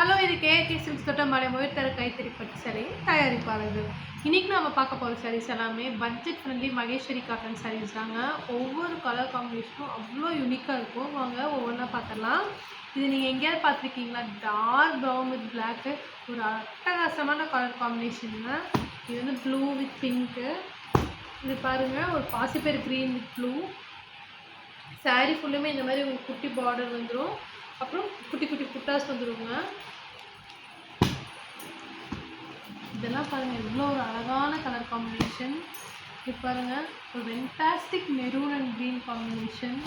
Hello, இது KK silks தொட்டமலை முயற்தர கைத்தறி பட்டு சாரி தயாரிப்பாளர்கள். இன்னைக்கு நம்ம பார்க்க போகிற சாரீஸ் எல்லாமே budget friendly Maheshwari cotton saris தாங்க. ஒவ்வொரு கலர் காம்பினேஷனும் அவ்வளோ யூனிக்காக இருக்கும். வாங்க ஒவ்வொன்றா பார்த்துடலாம். இது நீங்கள் எங்கேயாவது பார்த்துருக்கீங்களா? டார்க் ப்ரௌன் வித் பிளாக்கு, ஒரு அட்டகாசமான கலர் காம்பினேஷனுங்க. இது வந்து ப்ளூ வித் பிங்க்கு. இது பாருங்கள், ஒரு பாசிப்பேர் க்ரீன் வித் ப்ளூ. சாரீ ஃபுல்லுமே இந்த மாதிரி ஒரு குட்டி பார்டர் வந்துடும். அப்புறம் குட்டி குட்டி புட்டாஸ் வந்துடுங்க. இதெல்லாம் பாருங்கள், எவ்வளோ ஒரு அழகான கலர் காம்பினேஷன். இது பாருங்கள், ஒரு fantastic maroon and green combination.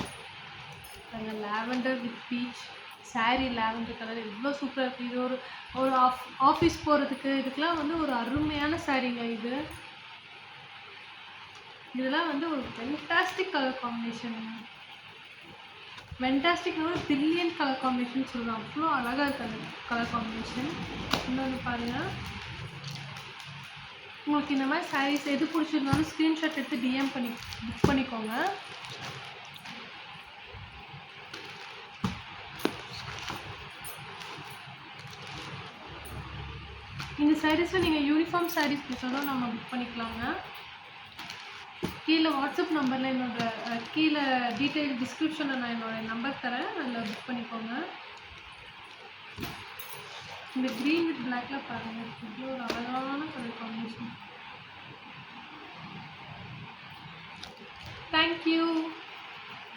பாருங்கள், lavender with peach. Sari lavender colour எவ்வளோ சூப்பராக இருக்குது. இது ஒரு ஒரு ஆஃபீஸ் போகிறதுக்கு இதுக்கெலாம் வந்து ஒரு அருமையான சாரீங்க இது. இதெல்லாம் வந்து ஒரு ஃபென்டாஸ்டிக் கலர் காம்பினேஷனுங்க. ஃபென்டாஸ்டிக்னா ஒரு பிரில்லியன்ட் கலர் காம்பினேஷன் சொல்லுவோம். அவ்வளோ அழகாக இருக்குது அந்த கலர் காம்பினேஷன். இன்னொன்று பாருங்கள், உங்களுக்கு இந்த மாதிரி சாரீஸ் எது பிடிச்சிருந்தாலும் ஸ்க்ரீன்ஷாட் எடுத்து டிஎம் பண்ணி புக் பண்ணிக்கோங்க. இந்த சாரீஸில் நீங்கள் யூனிஃபார்ம் சாரீஸ் பிடிச்சாலும் நம்ம புக் பண்ணிக்கலாங்க. கீழே வாட்ஸ்அப் நம்பரில் கீழே டீட்டெயில் டிஸ்கிரிப்ஷனில் நான் என்னோடய நம்பர் தரேன், அதில் புக் பண்ணிக்கோங்க. இந்த க்ரீன் வித் பிளாக்கில் பாருங்கள், இவ்வளோ ஒரு அழகான கலர் காம்பினேஷன். தேங்க்யூ.